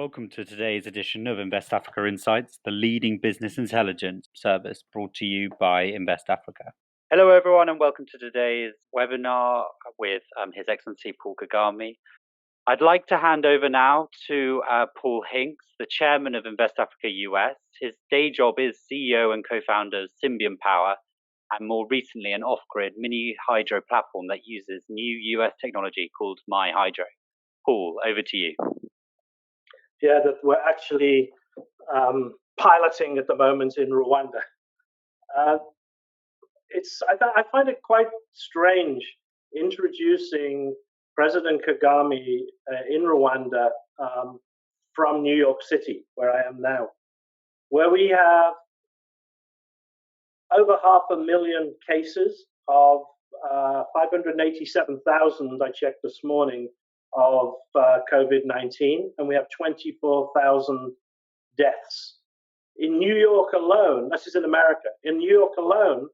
Welcome to today's edition of Invest Africa Insights, the leading business intelligence service brought to you by Invest Africa. Hello, everyone, and welcome to today's webinar with His Excellency Paul Kagame. I'd like to hand over now to Paul Hinks, the chairman of Invest Africa US. His day job is CEO and co-founder of Symbian Power, and more recently an off-grid mini hydro platform that uses new US technology called My Hydro. Paul, over to you. Yeah, that we're actually piloting at the moment in Rwanda. I find it quite strange introducing President Kagame in Rwanda from New York City, where I am now, where we have over 500,000 cases of 587,000, I checked this morning, of COVID-19, and we have 24,000 deaths. In New York alone, this is in America, in New York alone,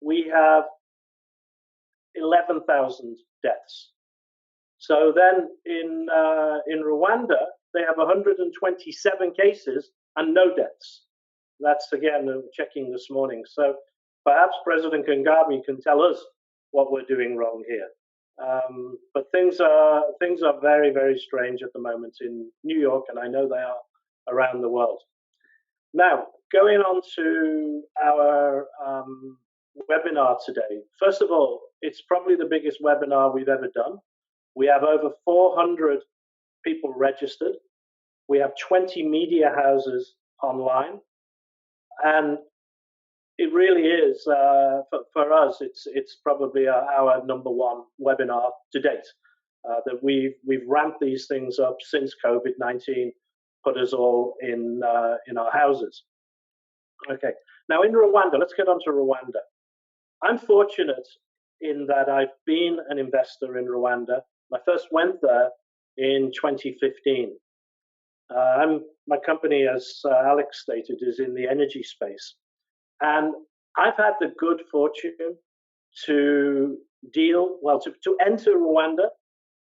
we have 11,000 deaths. So then in Rwanda, they have 127 cases and no deaths. That's, again, checking this morning. So perhaps President Kagame can tell us what we're doing wrong here. But things are very, very strange at the moment in New York, and I know they are around the world. Now, going on to our webinar today. First of all, it's probably the biggest webinar we've ever done. We have over 400 people registered. We have 20 media houses online, and it really is, for us, it's probably our number one webinar to date. That we've ramped these things up since COVID-19 put us all in our houses. Okay, now in Rwanda, let's get on to Rwanda. I'm fortunate in that I've been an investor in Rwanda. I first went there in 2015. My company, as Alex stated, is in the energy space. And I've had the good fortune to enter Rwanda,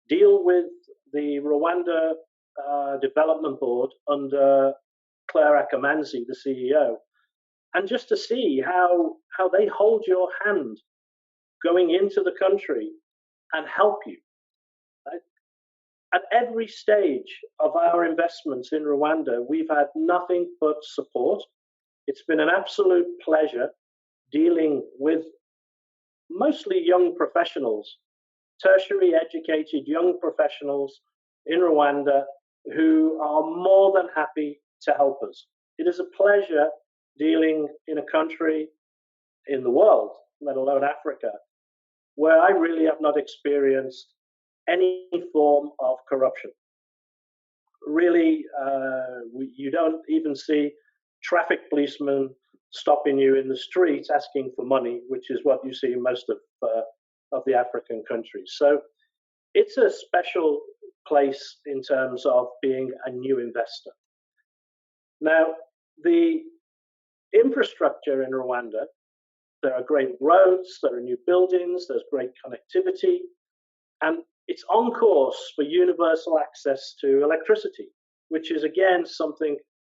deal with the Rwanda Development Board under Claire Akamanzi, the CEO, and just to see how they hold your hand going into the country and help you. Right? At every stage of our investments in Rwanda, we've had nothing but support. It's been an absolute pleasure dealing with mostly young professionals, tertiary educated young professionals in Rwanda who are more than happy to help us. It is a pleasure dealing in a country in the world, let alone Africa, where I really have not experienced any form of corruption. Really, you don't even see traffic policemen stopping you in the streets asking for money, which is what you see in most of the African countries. So it's a special place in terms of being a new investor. Now, the infrastructure in Rwanda, there are great roads, there are new buildings, there's great connectivity, and it's on course for universal access to electricity, which is, again, something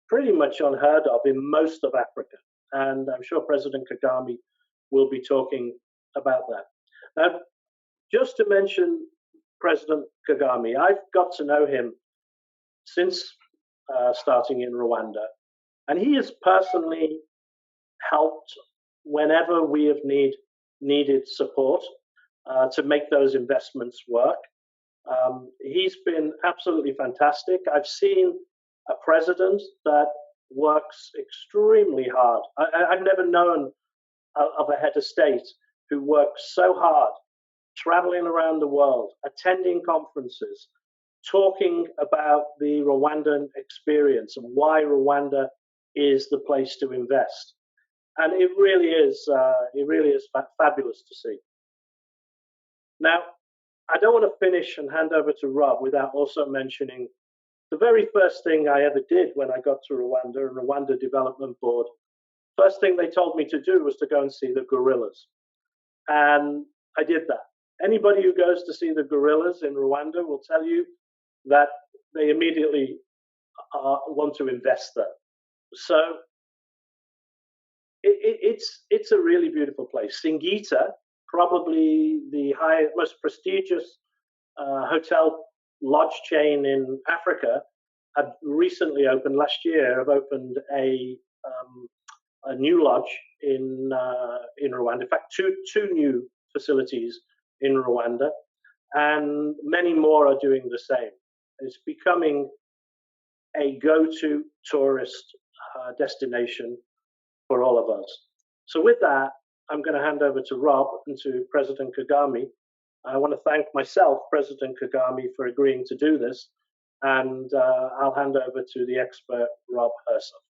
pretty much unheard of in most of Africa. And I'm sure President Kagame will be talking about that. Now, just to mention President Kagame, I've got to know him since starting in Rwanda. And he has personally helped whenever we have needed support to make those investments work. He's been absolutely fantastic. I've seen a president that works extremely hard. I've never known of a head of state who works so hard, traveling around the world, attending conferences, talking about the Rwandan experience and why Rwanda is the place to invest. And it really is fabulous to see. Now, I don't want to finish and hand over to Rob without also mentioning the very first thing I ever did when I got to Rwanda and Rwanda Development Board. First thing they told me to do was to go and see the gorillas. And I did that. Anybody who goes to see the gorillas in Rwanda will tell you that they immediately want to invest there. So it's a really beautiful place. Singita, probably the most prestigious hotel lodge chain in Africa, had recently opened last year. Have opened a new lodge in Rwanda. In fact, two new facilities in Rwanda, and many more are doing the same. It's becoming a go-to tourist destination for all of us. So with that, I'm going to hand over to Rob and to President Kagame. I want to thank myself, President Kagame, for agreeing to do this, and I'll hand over to the expert, Rob Herson.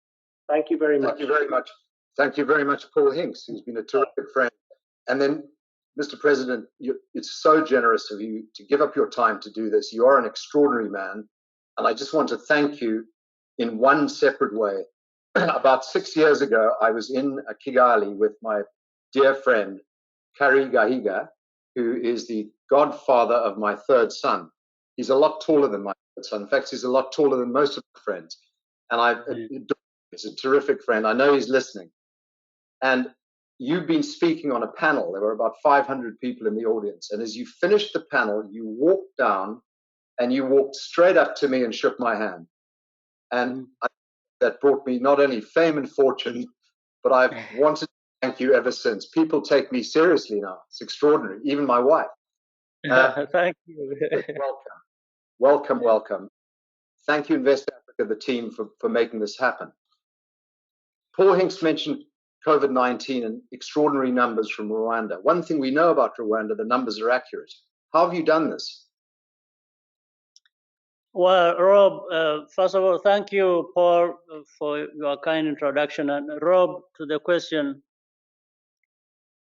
Thank you very much. Thank you very much. Thank you very much, Paul Hinks, who's been a terrific friend. And then, Mr. President, it's so generous of you to give up your time to do this. You are an extraordinary man, and I just want to thank you in one separate way. About 6 years ago, I was in Kigali with my dear friend, Kari Gahiga, who is the godfather of my third son. He's a lot taller than my third son. In fact, he's a lot taller than most of my friends. And he's a terrific friend. I know he's listening. And you've been speaking on a panel. There were about 500 people in the audience. And as you finished the panel, you walked down and you walked straight up to me and shook my hand. And that brought me not only fame and fortune, but I've wanted to thank you ever since. People take me seriously now. It's extraordinary. Even my wife. Thank you. Welcome. Thank you, Invest Africa, the team, for making this happen. Paul Hinks mentioned COVID-19 and extraordinary numbers from Rwanda. One thing we know about Rwanda, the numbers are accurate. How have you done this? Well, Rob, first of all, thank you, Paul, for your kind introduction. And Rob, to the question,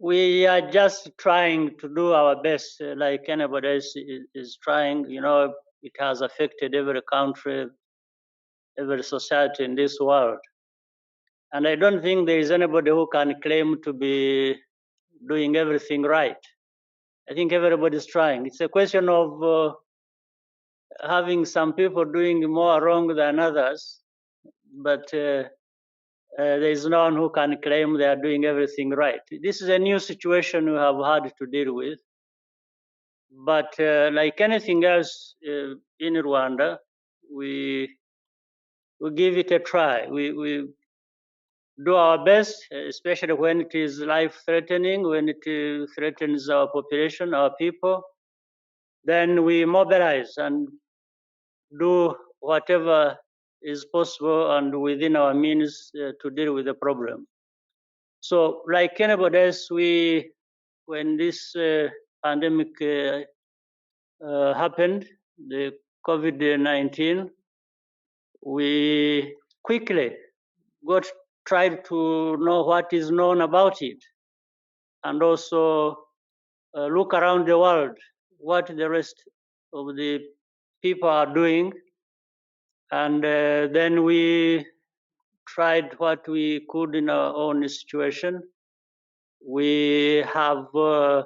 we are just trying to do our best, like anybody else is trying. You know, it has affected every country, every society in this world. And I don't think there is anybody who can claim to be doing everything right. I think everybody's trying. It's a question of having some people doing more wrong than others, but there is no one who can claim they are doing everything right. This is a new situation we have had to deal with. But like anything else in Rwanda, we give it a try. We do our best, especially when it is life-threatening, when it threatens our population, our people. Then we mobilize and do whatever is possible and within our means to deal with the problem. So, like anybody else, when this pandemic happened, the COVID-19, we quickly tried to know what is known about it, and also look around the world, what the rest of the people are doing, and then we tried what we could in our own situation. We have a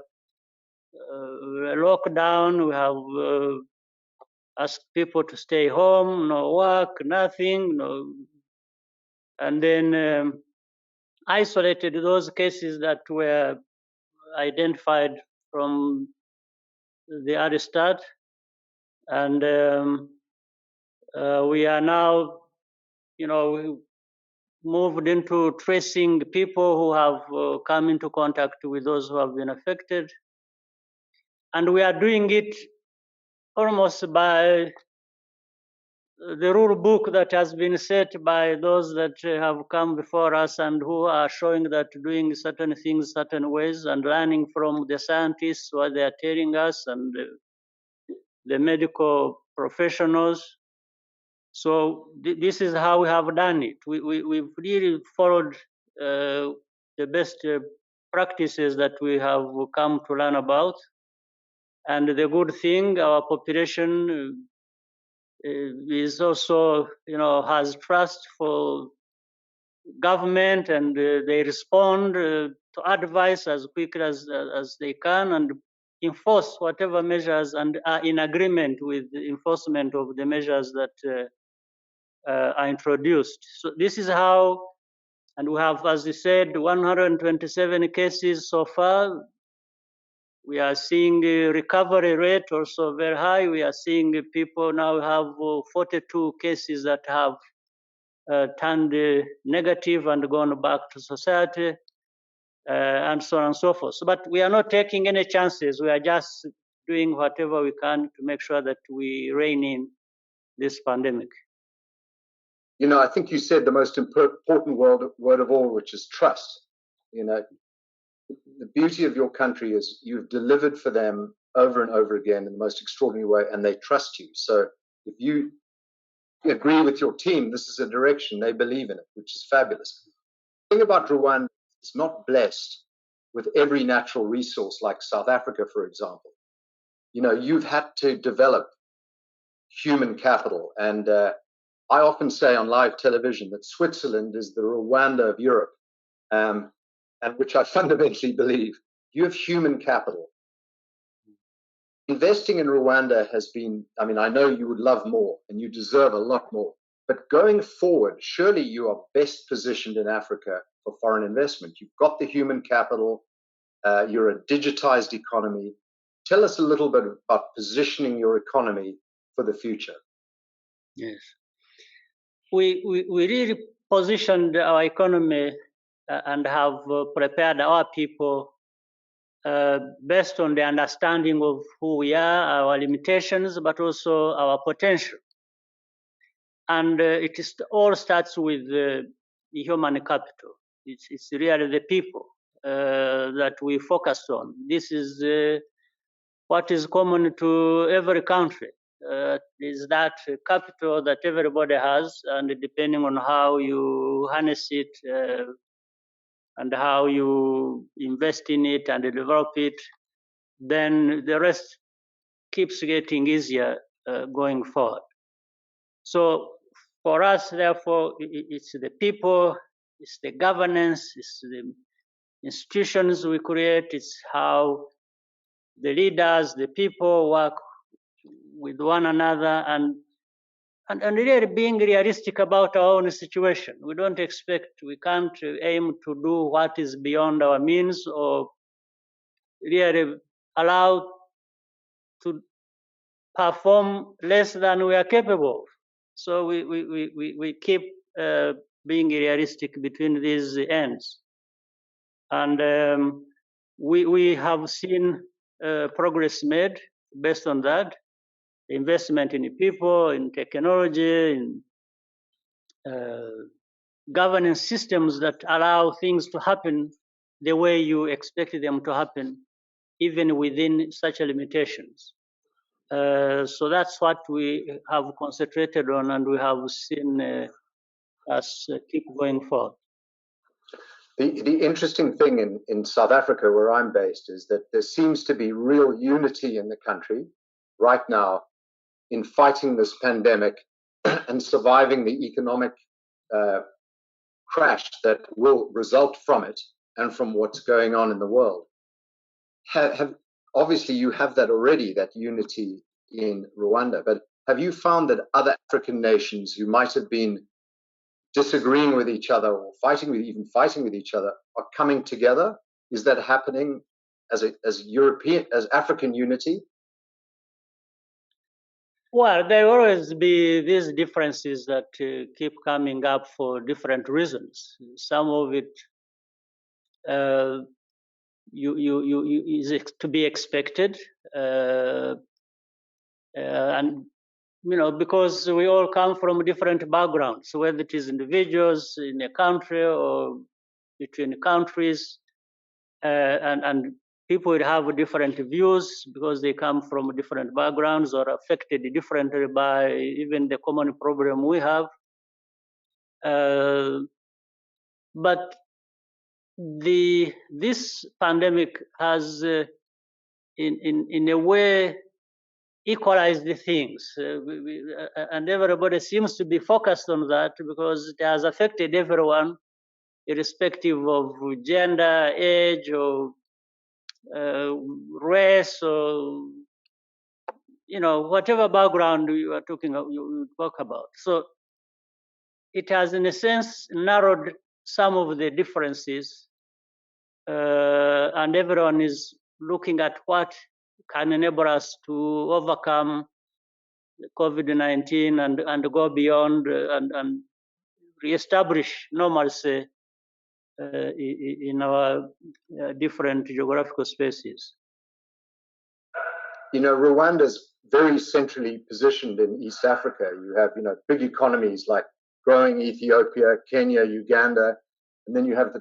lockdown, we have asked people to stay home, no work, nothing, and then isolated those cases that were identified from the early start. And we are now, moved into tracing people who have come into contact with those who have been affected. And we are doing it almost by the rule book that has been set by those that have come before us and who are showing that doing certain things certain ways and learning from the scientists what they are telling us and the medical professionals. So this is how we have done it. We've really followed the best practices that we have come to learn about. And the good thing, our population is also, has trust for government, and they respond to advice as quickly as they can and enforce whatever measures and are in agreement with the enforcement of the measures that are introduced. So this is how, and we have, as you said, 127 cases so far. We are seeing the recovery rate also very high. We are seeing people now have 42 cases that have turned negative and gone back to society, and so on and so forth. But we are not taking any chances. We are just doing whatever we can to make sure that we rein in this pandemic. You know, I think you said the most important word of all, which is trust. You know, the beauty of your country is you've delivered for them over and over again in the most extraordinary way, and they trust you. So if you agree with your team, this is a direction, they believe in it, which is fabulous. The thing about Rwanda, it's not blessed with every natural resource like South Africa, for example. You know, you've had to develop human capital. And I often say on live television that Switzerland is the Rwanda of Europe, and which I fundamentally believe. You have human capital. Investing in Rwanda has been, I mean, I know you would love more and you deserve a lot more, but going forward, surely you are best positioned in Africa for foreign investment. You've got the human capital, you're a digitized economy. Tell us a little bit about positioning your economy for the future. Yes. We really positioned our economy and have prepared our people based on the understanding of who we are, our limitations, but also our potential. And all starts with the human capital. It's really the people that we focus on. This is what is common to every country. Is that capital that everybody has, and depending on how you harness it and how you invest in it and develop it, then the rest keeps getting easier going forward. So for us, therefore, it's the people, it's the governance, it's the institutions we create, it's how the leaders, the people work with one another, and really being realistic about our own situation. We don't expect, we can't aim to do what is beyond our means or really allow to perform less than we are capable of. So we keep being realistic between these ends. And we have seen progress made based on that. Investment in people, in technology, in governance systems that allow things to happen the way you expect them to happen, even within such limitations. So that's what we have concentrated on, and we have seen us keep going forward. The interesting thing in South Africa, where I'm based, is that there seems to be real unity in the country right now in fighting this pandemic and surviving the economic crash that will result from it and from what's going on in the world. Obviously, you have that already, that unity in Rwanda, but have you found that other African nations who might have been disagreeing with each other or fighting with each other are coming together? Is that happening as African unity? Well, there will always be these differences that keep coming up for different reasons. Some of it is to be expected, and because we all come from different backgrounds, whether it is individuals in a country or between countries, and people would have different views because they come from different backgrounds or affected differently by even the common problem we have. But this pandemic has, in a way, equalized the things, and everybody seems to be focused on that because it has affected everyone, irrespective of gender, age, or race, or whatever background you are you talk about. So it has, in a sense, narrowed some of the differences, and everyone is looking at what can enable us to overcome COVID-19 and go beyond and reestablish normalcy in our different geographical spaces. You know, Rwanda's very centrally positioned in East Africa. You have, big economies like growing Ethiopia, Kenya, Uganda, and then you have the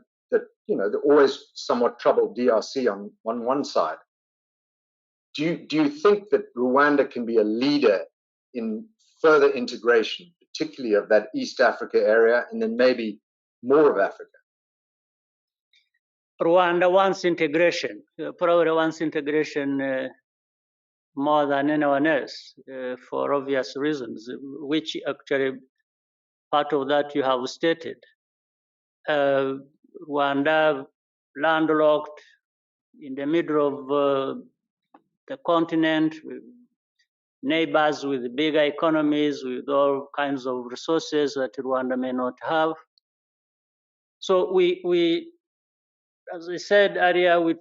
always somewhat troubled DRC on one side. Do you think that Rwanda can be a leader in further integration, particularly of that East Africa area, and then maybe more of Africa? Rwanda wants integration, probably wants integration more than anyone else for obvious reasons, which actually part of that you have stated. Rwanda, landlocked in the middle of the continent, neighbors with bigger economies, with all kinds of resources that Rwanda may not have. So we as I said earlier, we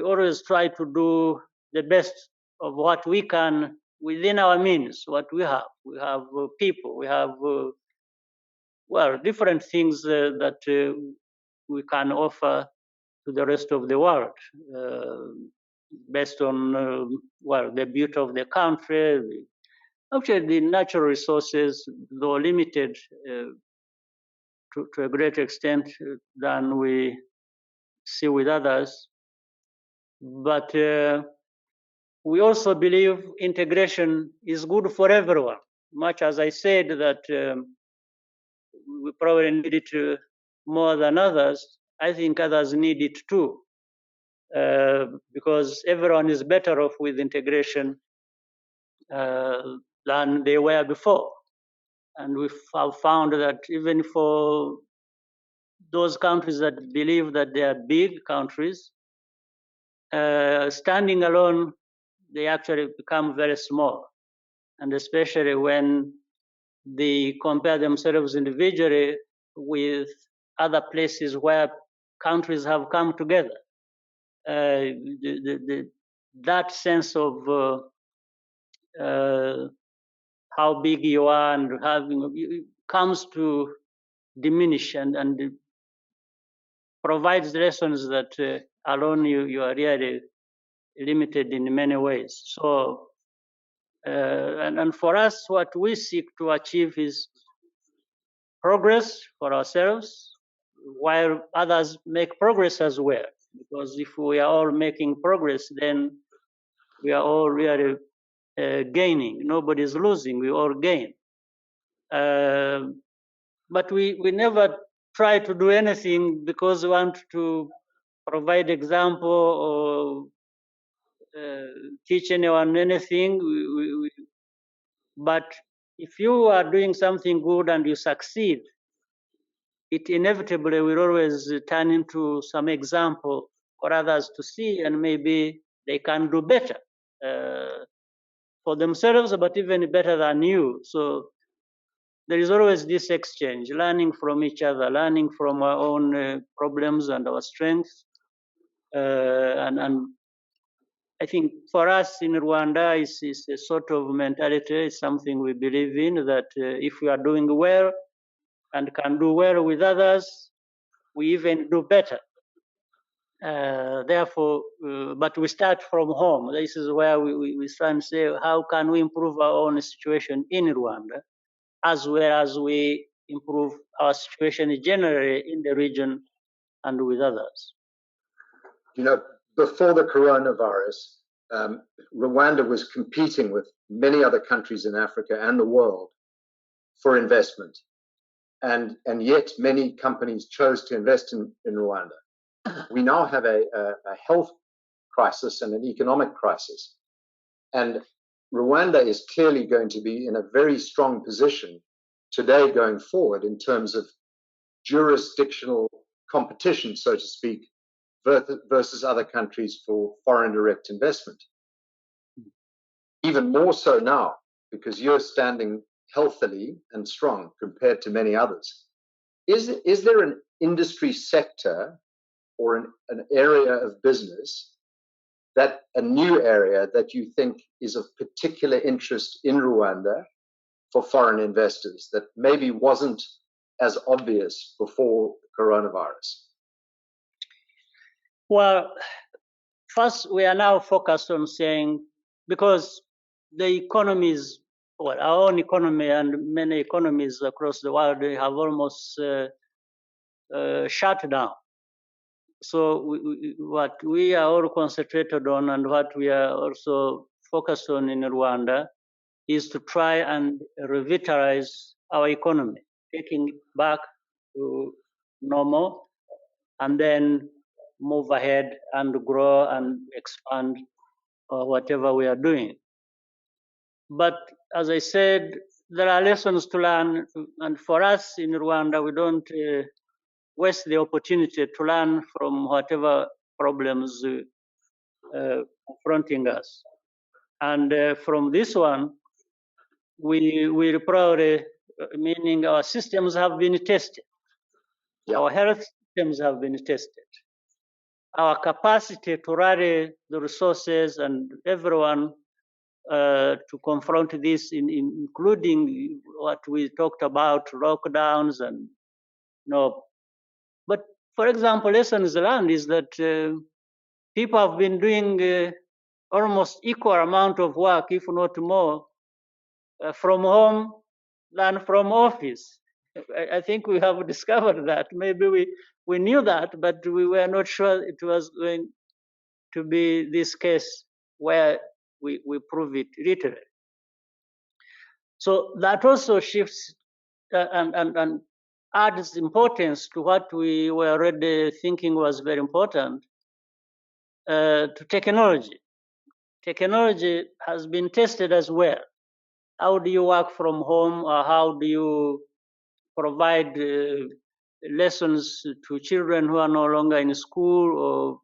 always try to do the best of what we can within our means, what we have. We have people, we have, different things that we can offer to the rest of the world, based on, the beauty of the country. Actually, the natural resources, though limited to a great extent than we see with others. But we also believe integration is good for everyone. Much as I said that we probably need it more than others, I think others need it too, because everyone is better off with integration than they were before. And we have found that even for those countries that believe that they are big countries, standing alone, they actually become very small. And especially when they compare themselves individually with other places where countries have come together. That sense of how big you are and having comes to diminish and provides lessons that alone you are really limited in many ways. So, and for us, what we seek to achieve is progress for ourselves, while others make progress as well. Because if we are all making progress, then we are all really gaining. Nobody's losing, we all gain. But we never try to do anything because we want to provide example or teach anyone anything. But if you are doing something good and you succeed, it inevitably will always turn into some example for others to see, and maybe they can do better for themselves, but even better than you. So there is always this exchange, learning from each other, learning from our own problems and our strengths. And I think for us in Rwanda, it's a sort of mentality, it's something we believe in, that if we are doing well and can do well with others, we even do better. Therefore, but we start from home. This is where we try and say, how can we improve our own situation in Rwanda, as well as we improve our situation generally in the region and with others. Before the coronavirus, Rwanda was competing with many other countries in Africa and the world for investment. And yet many companies chose to invest in Rwanda. We now have a health crisis and an economic crisis. And Rwanda is clearly going to be in a very strong position today going forward in terms of jurisdictional competition, so to speak, versus other countries for foreign direct investment. Even more so now, because you're standing healthily and strong compared to many others. Is there an industry sector or an area of business, that a new area that you think is of particular interest in Rwanda for foreign investors that maybe wasn't as obvious before coronavirus? Well, first, we are now focused on saying, because the economies, well, our own economy and many economies across the world, they have almost shut down. So what we are all concentrated on and what we are also focused on in Rwanda is to try and revitalize our economy, taking it back to normal, and then move ahead and grow and expand whatever we are doing. But as I said, there are lessons to learn, and for us in Rwanda, we don't waste the opportunity to learn from whatever problems confronting us. And from this one, we probably, meaning our systems have been tested. Yeah. Our health systems have been tested. Our capacity to rally the resources and everyone to confront this, including what we talked about, lockdowns and But for example, lessons learned is that people have been doing almost equal amount of work, if not more, from home than from office. I think we have discovered that. Maybe we knew that, but we were not sure it was going to be this case where we prove it literally. So that also shifts and adds importance to what we were already thinking was very important, to technology. Technology has been tested as well. How do you work from home, or how do you provide lessons to children who are no longer in school, or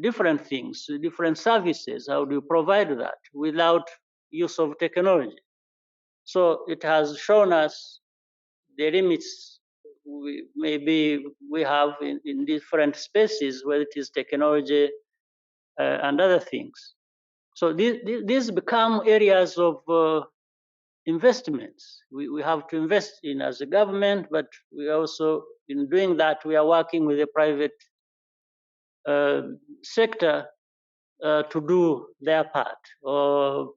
different things, different services? How do you provide that without use of technology? So it has shown us the limits maybe we have in different spaces, whether it is technology and other things. So these become areas of investments we have to invest in as a government, but we also, in doing that, we are working with the private sector to do their part, or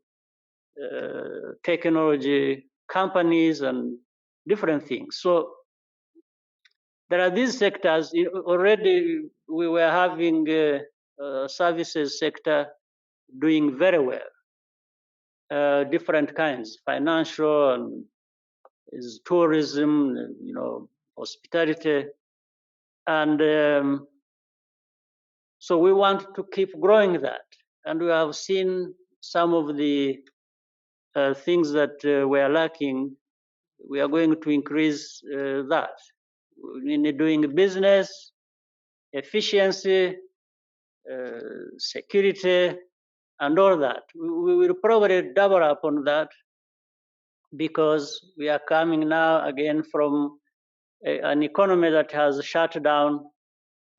technology companies and different things. So there are these sectors. Already we were having a services sector doing very well, different kinds, financial and is tourism, hospitality, and so we want to keep growing that. And we have seen some of the things that were lacking. We are going to increase that in doing business, efficiency, security, and all that. We will probably double up on that, because we are coming now again from an economy that has shut down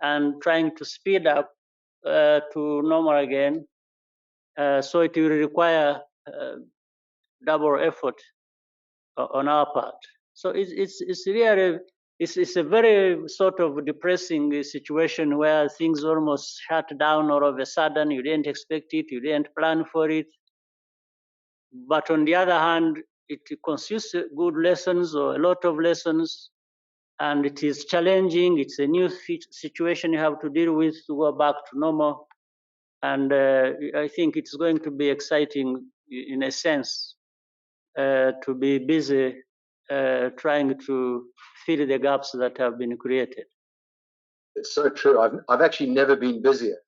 and trying to speed up to normal again. So it will require double effort on our part. So it's really, it's a very sort of depressing situation where things almost shut down all of a sudden. You didn't expect it, you didn't plan for it. But on the other hand, it consists of good lessons, or a lot of lessons, and it is challenging. It's a new situation you have to deal with to go back to normal. And I think it's going to be exciting in a sense to be busy trying to fill the gaps that have been created. It's so true. I've actually never been busier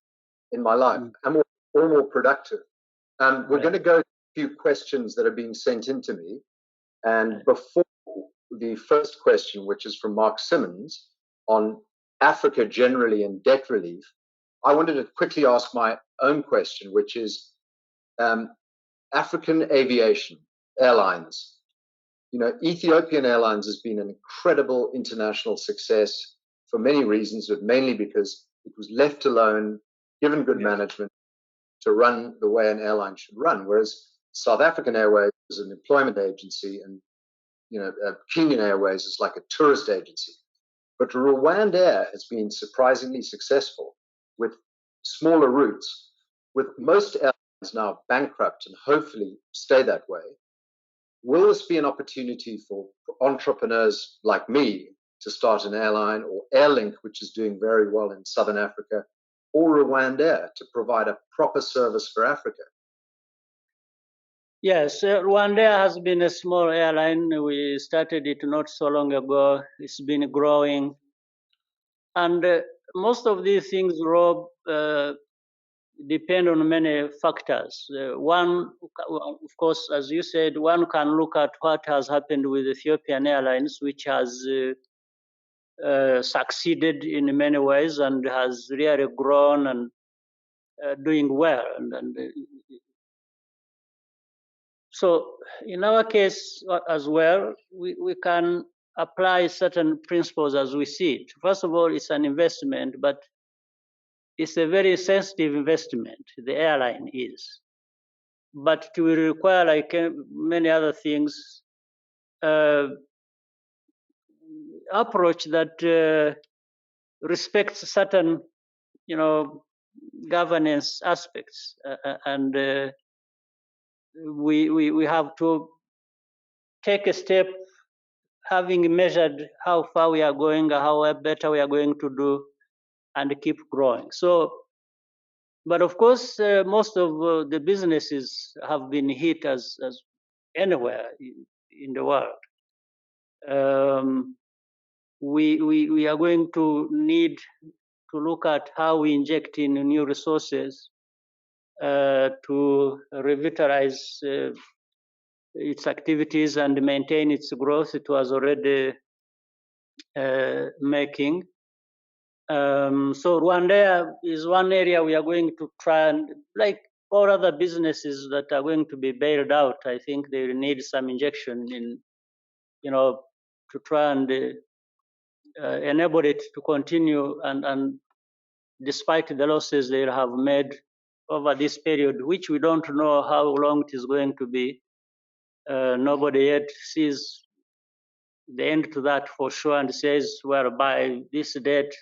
in my life. I'm more productive. We're going to go to a few questions that are being sent in to me. And before the first question, which is from Mark Simmons on Africa generally and debt relief, I wanted to quickly ask my own question, which is African aviation, airlines. You know, Ethiopian Airlines has been an incredible international success for many reasons, but mainly because it was left alone, given good management, to run the way an airline should run. Whereas South African Airways is an employment agency, and Kenyan Airways is like a tourist agency. But Rwandan Air has been surprisingly successful with smaller routes, with most airlines now bankrupt and hopefully stay that way. Will this be an opportunity for entrepreneurs like me to start an airline, or Airlink, which is doing very well in Southern Africa, or Rwandan Air to provide a proper service for Africa? Yes, Rwanda has been a small airline. We started it not so long ago. It's been growing. And most of these things, Rob, depend on many factors. One, of course, as you said, one can look at what has happened with Ethiopian Airlines, which has succeeded in many ways and has really grown and doing well. So in our case as well, we can apply certain principles as we see it. First of all, it's an investment, but it's a very sensitive investment, the airline is. But it will require, like many other things, approach that respects certain, governance aspects, and we have to take a step, having measured how far we are going, how better we are going to do, and keep growing. So, but of course, most of the businesses have been hit as anywhere in the world. We are going to need to look at how we inject in new resources to revitalize its activities and maintain its growth it was already making. So Rwanda is one area we are going to try, and like all other businesses that are going to be bailed out, I think they need some injection in, to try and enable it to continue, and despite the losses they have made over this period, which we don't know how long it is going to be. Nobody yet sees the end to that for sure and says, well, by this date,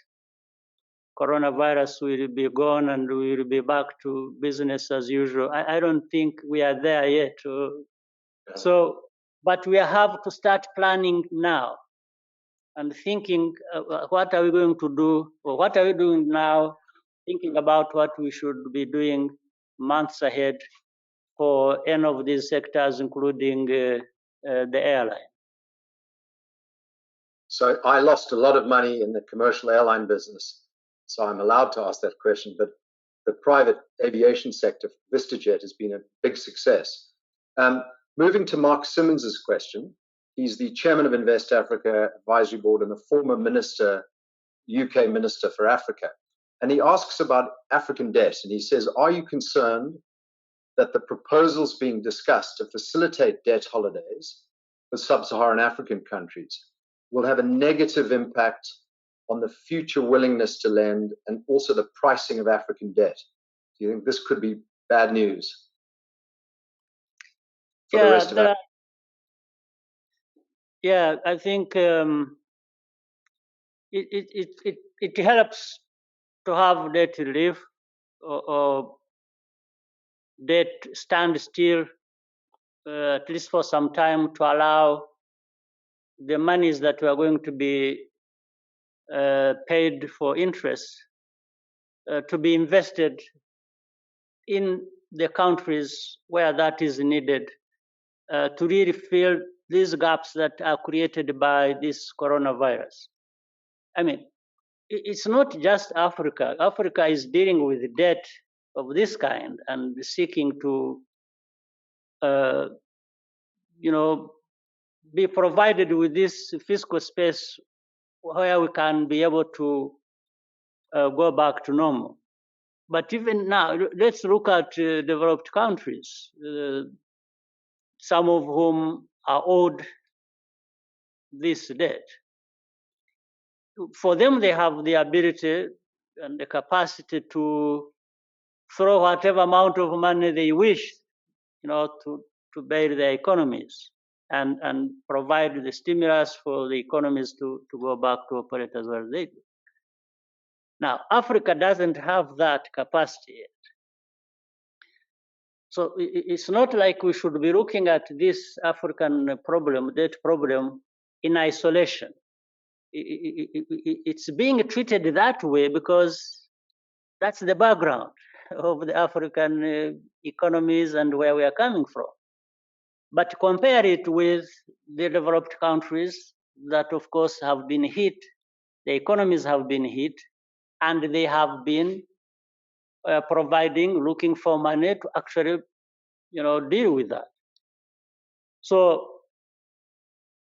coronavirus will be gone and we will be back to business as usual. I don't think we are there yet. So, but we have to start planning now and thinking, what are we going to do, or what are we doing now, thinking about what we should be doing months ahead for any of these sectors, including the airline. So I lost a lot of money in the commercial airline business, so I'm allowed to ask that question, but the private aviation sector, VistaJet, has been a big success. Moving to Mark Simmons's question, he's the chairman of Invest Africa Advisory Board and a former minister, UK Minister for Africa. And he asks about African debt, and he says, are you concerned that the proposals being discussed to facilitate debt holidays for sub-Saharan African countries will have a negative impact on the future willingness to lend and also the pricing of African debt? Do you think this could be bad news for the rest of Africa? Yeah, I think it helps to have debt relief or debt stand still, at least for some time, to allow the monies that we are going to be paid for interest to be invested in the countries where that is needed, to really fill these gaps that are created by this coronavirus. I mean, it's not just Africa. Africa is dealing with debt of this kind and seeking to, be provided with this fiscal space where we can be able to go back to normal. But even now, let's look at developed countries, some of whom are owed this debt. For them, they have the ability and the capacity to throw whatever amount of money they wish, to bail their economies and provide the stimulus for the economies to go back to operate as well as they do. Now, Africa doesn't have that capacity yet. So it's not like we should be looking at this African problem, debt problem, in isolation. It's being treated that way because that's the background of the African economies and where we are coming from. But compare it with the developed countries that, of course, have been hit, the economies have been hit, and they have been looking for money to actually, deal with that. So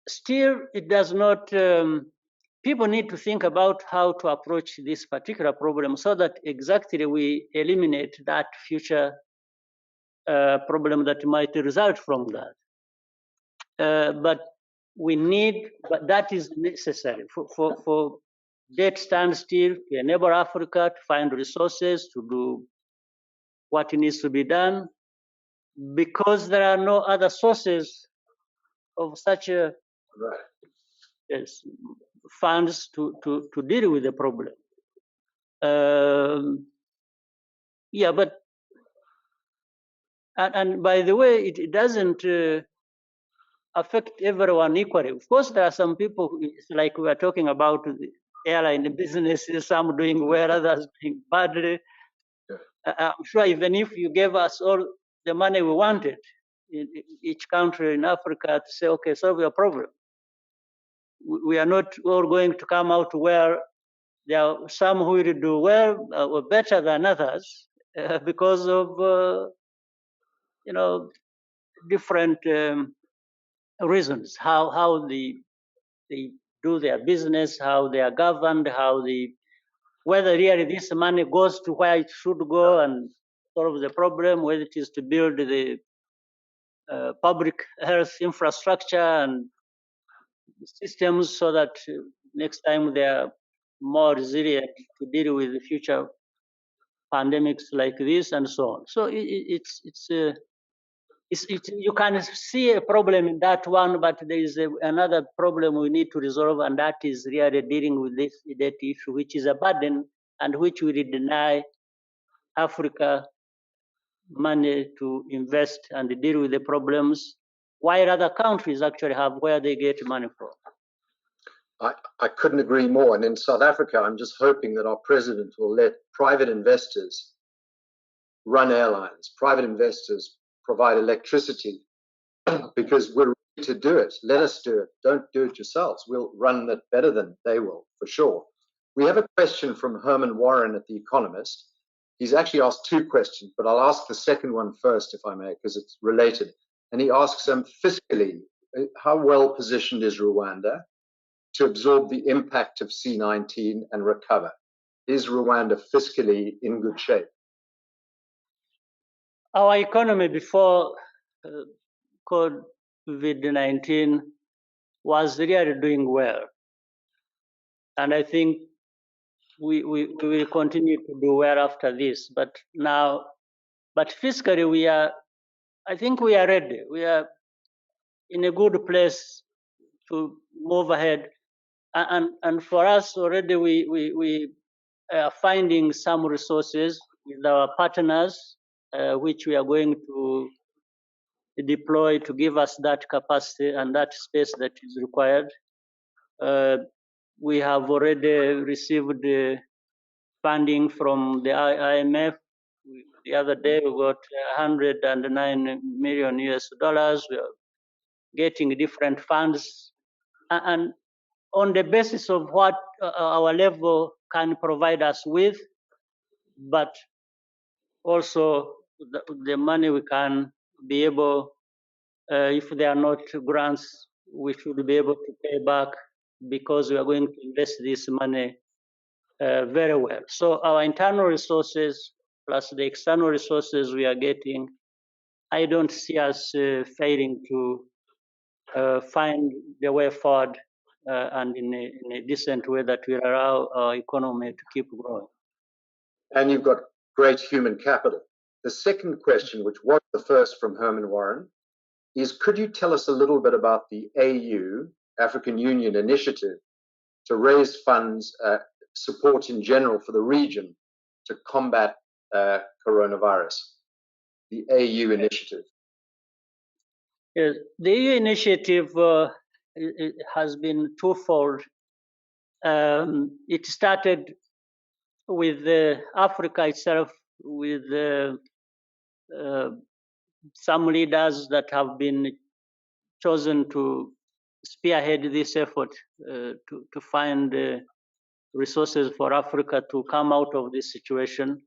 still, it does not, people need to think about how to approach this particular problem so that exactly we eliminate that future problem that might result from that. But that is necessary for debt standstill to enable Africa to find resources to do what needs to be done, because there are no other sources of such funds to deal with the problem. But and by the way, it doesn't affect everyone equally. Of course, there are some people, like we are talking about the airline business, some doing well, others doing badly. I'm sure even if you gave us all the money we wanted in each country in Africa to say, okay, solve your problem, we are not all going to come out where there are some who will do well or better than others because of different reasons, how they do their business, how they are governed, whether really this money goes to where it should go and solve the problem, whether it is to build the public health infrastructure and systems so that next time they are more resilient to deal with the future pandemics like this and so on. So you can see a problem in that one, but there is another problem we need to resolve, and that is really dealing with this debt issue, which is a burden and which will deny Africa money to invest and deal with the problems, while other countries actually have where they get money from. I couldn't agree more. And in South Africa, I'm just hoping that our president will let private investors run airlines, private investors provide electricity, because we're ready to do it. Let us do it. Don't do it yourselves. We'll run it better than they will, for sure. We have a question from Herman Warren at The Economist. He's actually asked two questions, but I'll ask the second one first, if I may, because it's related. And he asks fiscally, how well positioned is Rwanda to absorb the impact of C-19 and recover? Is Rwanda fiscally in good shape? Our economy before COVID-19 was really doing well. And I think we will continue to do well after this. But fiscally, I think we are ready. We are in a good place to move ahead. And for us already, we are finding some resources with our partners, which we are going to deploy to give us that capacity and that space that is required. We have already received funding from the IMF. The other day we got 109 million US dollars. We are getting different funds, and on the basis of what our level can provide us with, but also the money we can be able, if there are not grants, we should be able to pay back, because we are going to invest this money very well. So our internal resources plus the external resources we are getting, I don't see us failing to find the way forward and in a decent way that will allow our economy to keep growing. And you've got great human capital. The second question, which was the first from Herman Warren, is could you tell us a little bit about the AU, African Union initiative, to raise funds, support in general for the region to combat coronavirus? The AU initiative. Yes, the EU initiative it has been twofold. It started with Africa itself, with some leaders that have been chosen to spearhead this effort to find resources for Africa to come out of this situation.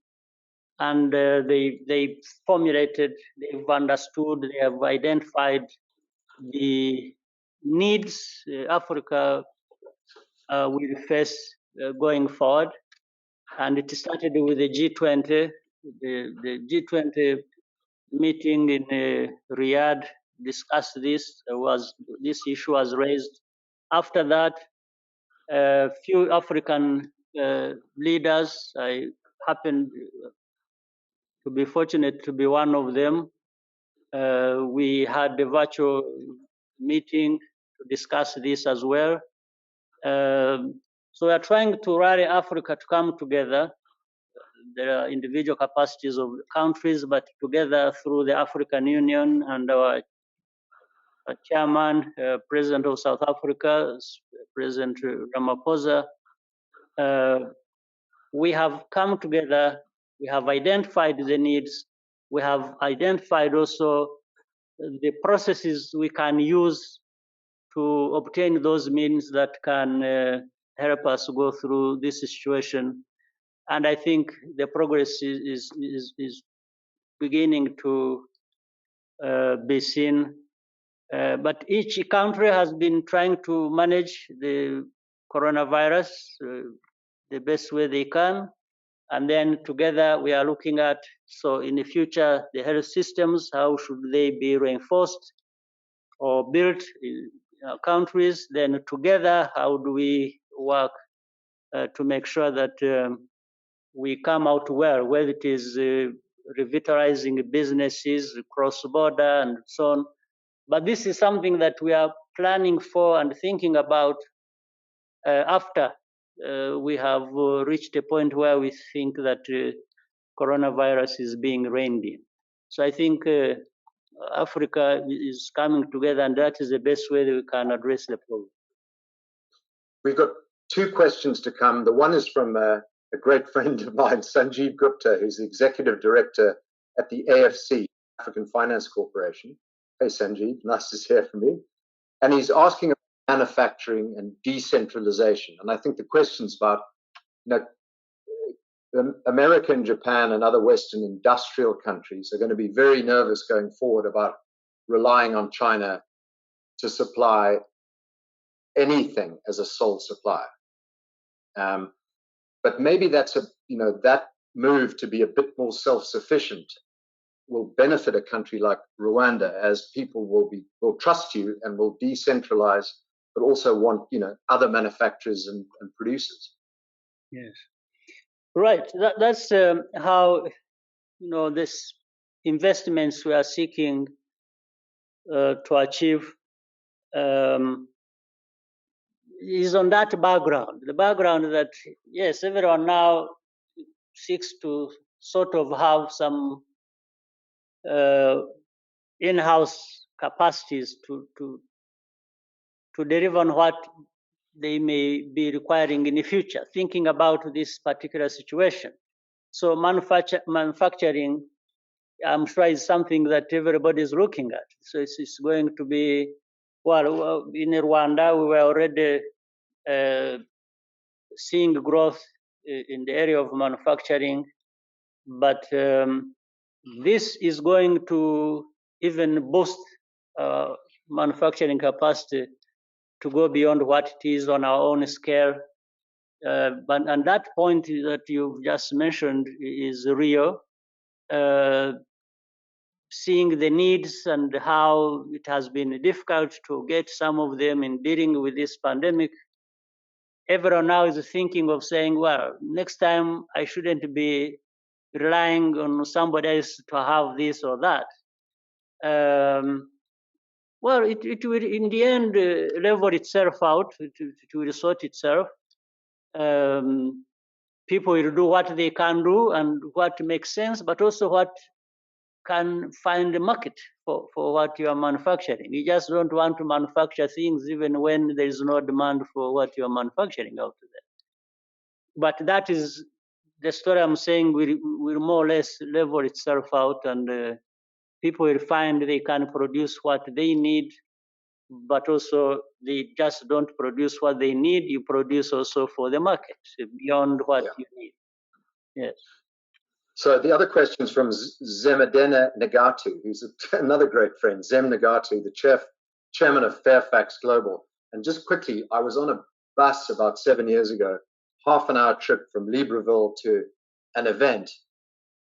And they formulated, they've understood, they have identified the needs Africa will face going forward. And it started with the G20. The G20 meeting in Riyadh discussed this. This issue was raised. After that, a few African leaders, I happened to be fortunate to be one of them. We had a virtual meeting to discuss this as well. So we are trying to rally Africa to come together. There are individual capacities of countries, but together through the African Union and our chairman, President of South Africa, President Ramaphosa, we have come together. We have identified the needs. We have identified also the processes we can use to obtain those means that can help us go through this situation. And I think the progress is beginning to be seen. But each country has been trying to manage the coronavirus the best way they can. And then together we are looking at, so in the future, the health systems, how should they be reinforced or built in our countries? Then together, how do we work to make sure that we come out well, whether it is revitalizing businesses cross-border and so on. But this is something that we are planning for and thinking about after we have reached a point where we think that coronavirus is being reined in. So I think Africa is coming together, and that is the best way that we can address the problem. We've got two questions to come. The one is from a great friend of mine, Sanjeev Gupta, who's the executive director at the AFC, African Finance Corporation. Hey, Sanjeev, nice to hear from you. And he's asking about manufacturing and decentralization. And I think the question's about, America and Japan and other Western industrial countries are going to be very nervous going forward about relying on China to supply anything as a sole supplier. But maybe that's that move to be a bit more self-sufficient will benefit a country like Rwanda, as people will trust you and will decentralize, but also want other manufacturers and producers. Yes, right. That's how this investments we are seeking to achieve is on that background. The background that yes, everyone now seeks to sort of have some in-house capacities to deliver on what they may be requiring in the future, thinking about this particular situation. So manufacturing, I'm sure, is something that everybody is looking at. So it's going to be, well, in Rwanda, we were already seeing growth in the area of manufacturing, but this is going to even boost manufacturing capacity to go beyond what it is on our own scale. And that point that you just mentioned is real. seeing the needs and how it has been difficult to get some of them in dealing with this pandemic, everyone now is thinking of saying, well, next time I shouldn't be relying on somebody else to have this or that. Well, it will in the end level itself out. It will sort itself. People will do what they can do and what makes sense, but also what can find a market for what you are manufacturing. You just don't want to manufacture things even when there is no demand for what you are manufacturing out there. But that is the story I'm saying will more or less level itself out, and people will find they can produce what they need, but also they just don't produce what they need. You produce also for the market beyond what you need. Yes. So the other question is from Zemedena Nagatu, who's another great friend, Zem Nagatu, the chairman of Fairfax Global. And just quickly, I was on a bus about 7 years ago, half-an-hour trip from Libreville to an event.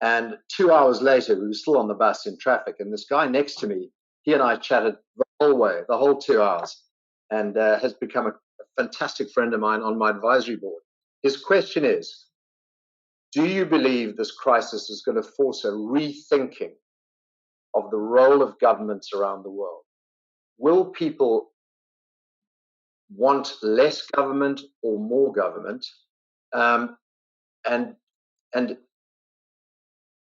And 2 hours later, we were still on the bus in traffic. And this guy next to me, he and I chatted the whole way, the whole 2 hours, and has become a fantastic friend of mine on my advisory board. His question is, do you believe this crisis is going to force a rethinking of the role of governments around the world? Will people want less government or more government? And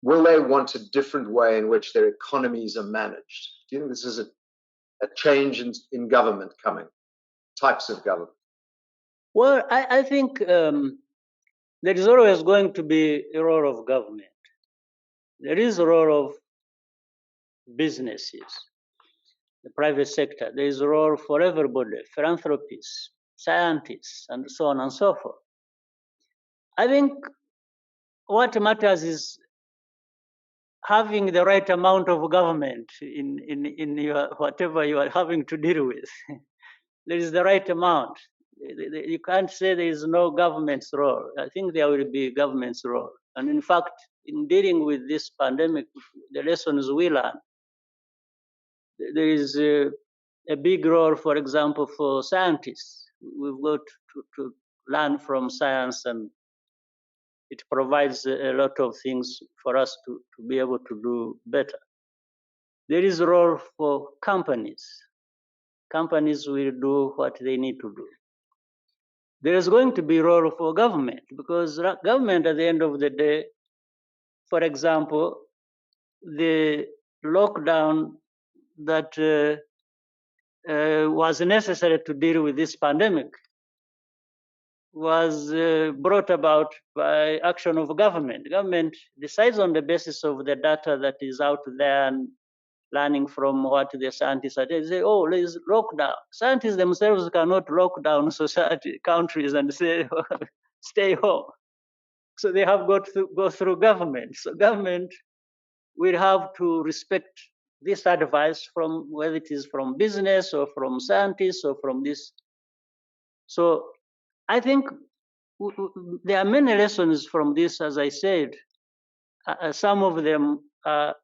will they want a different way in which their economies are managed? Do you think this is a change in government coming, types of government? Well, I think there is always going to be a role of government. There is a role of businesses, the private sector. There is a role for everybody, philanthropists, scientists, and so on and so forth. I think what matters is having the right amount of government in your whatever you are having to deal with. There is the right amount. You can't say there is no government's role. I think there will be government's role. And in fact, in dealing with this pandemic, the lessons we learn, there is a big role, for example, for scientists. We've got to learn from science, and it provides a lot of things for us to be able to do better. There is a role for companies. Companies will do what they need to do. There is going to be a role for government, because government at the end of the day, for example, the lockdown that was necessary to deal with this pandemic was brought about by action of government. Government decides on the basis of the data that is out there and learning from what the scientists are doing. They say, oh, there is lockdown. Scientists themselves cannot lock down society, countries and say, stay home. So they have got to go through government. So government will have to respect this advice from whether it is from business or from scientists or from this. So I think there are many lessons from this, as I said. Some of them are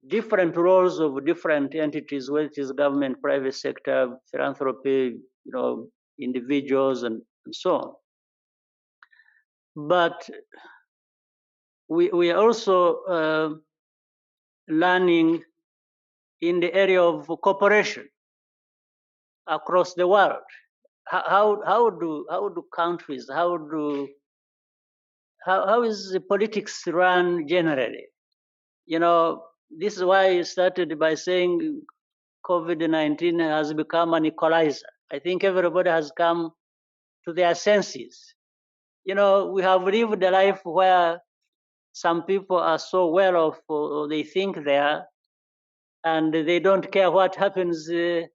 different roles of different entities, whether it is government, private sector, philanthropy, individuals, and so on. But we are also learning in the area of cooperation across the world. How do countries, how is the politics run generally? This is why I started by saying COVID-19 has become an equalizer. I think everybody has come to their senses. We have lived a life where some people are so well off, or they think they are, and they don't care what happens to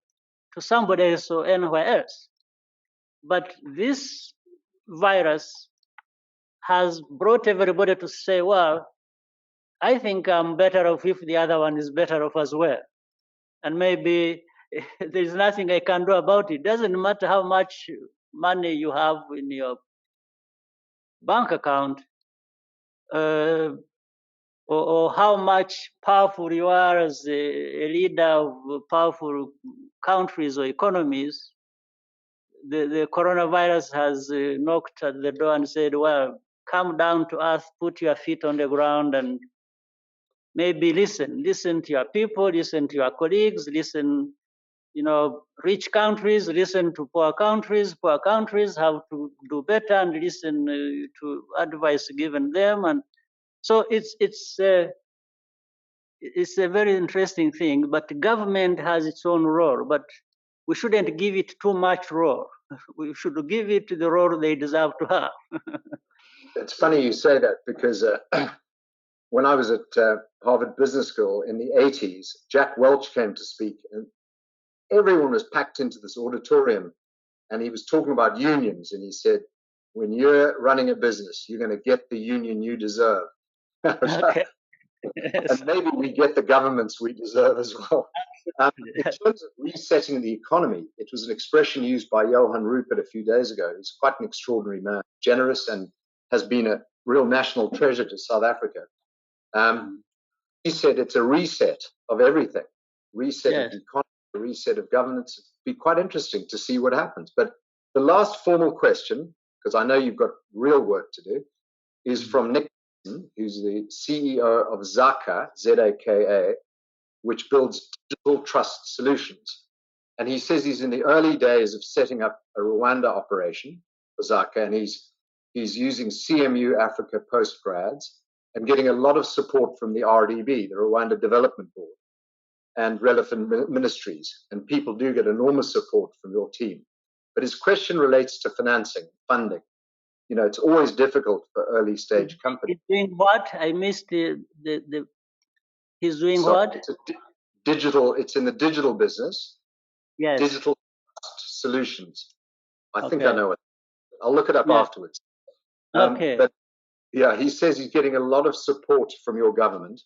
somebody else or anywhere else. But this virus has brought everybody to say, well, I think I'm better off if the other one is better off as well. And maybe there's nothing I can do about it. Doesn't matter how much money you have in your bank account. or how much powerful you are as a leader of powerful countries or economies, the coronavirus has knocked at the door and said, well, come down to earth, put your feet on the ground, and maybe listen to your people, listen to your colleagues, listen, rich countries, listen to poor countries have to do better and listen to advice given them. And so it's a very interesting thing, but the government has its own role, but we shouldn't give it too much role. We should give it the role they deserve to have. It's funny you say that because when I was at Harvard Business School in the 80s, Jack Welch came to speak, and everyone was packed into this auditorium, and he was talking about unions, and he said, when you're running a business, you're going to get the union you deserve. Okay. And maybe we get the governments we deserve as well. In terms of resetting the economy, it was an expression used by Johan Rupert a few days ago. He's quite an extraordinary man, generous, and has been a real national treasure to South Africa. He said it's a reset of everything, reset of the economy, a reset of governance. It'd be quite interesting to see what happens. But the last formal question, because I know you've got real work to do, is from Nick, who's the CEO of Zaka, Z-A-K-A, which builds digital trust solutions. And he says he's in the early days of setting up a Rwanda operation for Zaka, and he's using CMU Africa postgrads and getting a lot of support from the RDB, the Rwanda Development Board, and relevant ministries. And people do get enormous support from your team. But his question relates to financing, funding. It's always difficult for early stage companies. He's doing what? I missed the he's doing what? It's in the digital business. Yes. Digital solutions. I think I know it. I'll look it up afterwards. Okay. But yeah, he says he's getting a lot of support from your government.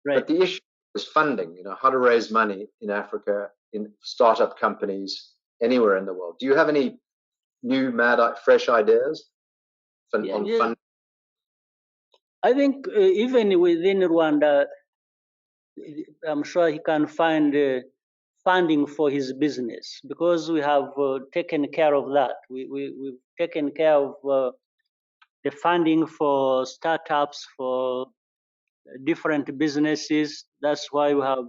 Right. But the issue is funding, how to raise money in Africa, in startup companies, anywhere in the world. Do you have any new, fresh ideas on funding? I think even within Rwanda, I'm sure he can find funding for his business because we have taken care of that. We've taken care of the funding for startups, for different businesses. That's why we have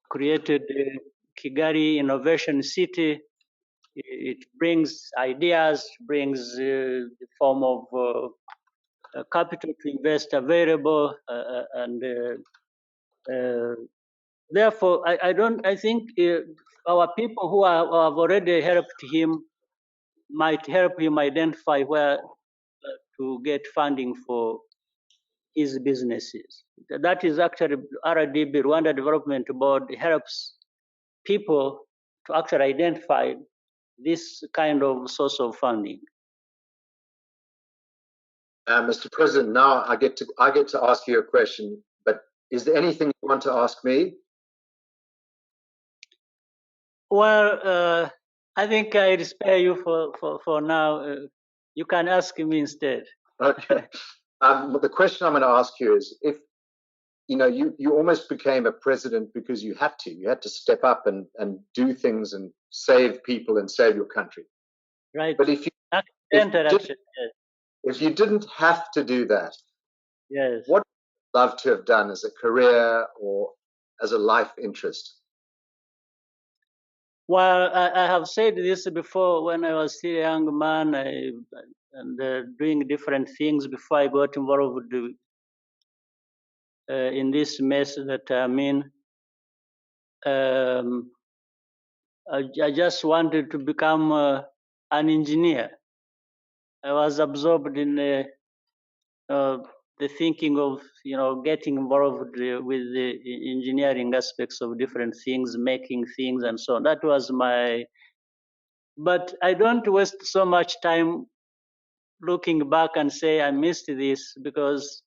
created Kigali Innovation City. It brings ideas, brings the form of capital to invest available, and therefore, I think our people who have already helped him might help him identify where to get funding for his businesses. That is actually RDB, Rwanda Development Board, helps people to actually identify this kind of source of funding. Mr. President, now I get to ask you a question, but is there anything you want to ask me? Well, I think I'd spare you for now. You can ask me instead. Okay. The question I'm going to ask you is, if you almost became a president because you had to step up and do things and save people and save your country. Right. But if you didn't have to do that, yes, what would you love to have done as a career or as a life interest? Well, I have said this before when I was still a young man and doing different things before I got involved in this mess that I'm in. I just wanted to become an engineer. I was absorbed in the thinking of getting involved with the engineering aspects of different things, making things and so on. That was but I don't waste so much time looking back and say I missed this, because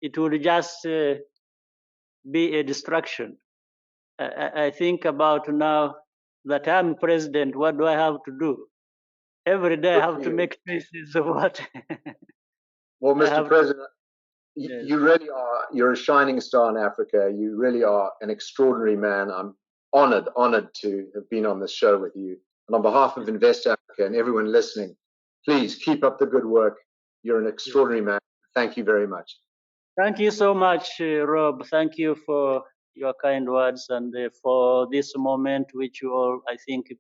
it would just be a distraction. I think about now that I'm president, what do I have to do? Every day I have to make choices of what. Well, Mr. President, Yes. You really are. You're a shining star in Africa. You really are an extraordinary man. I'm honored to have been on this show with you. And on behalf of Invest Africa and everyone listening, please keep up the good work. You're an extraordinary man. Thank you very much. Thank you so much, Rob. Thank you for your kind words and for this moment, which you all, I think,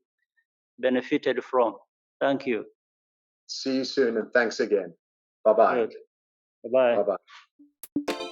benefited from. Thank you. See you soon, and thanks again. Bye-bye. Good. Bye-bye. Bye-bye.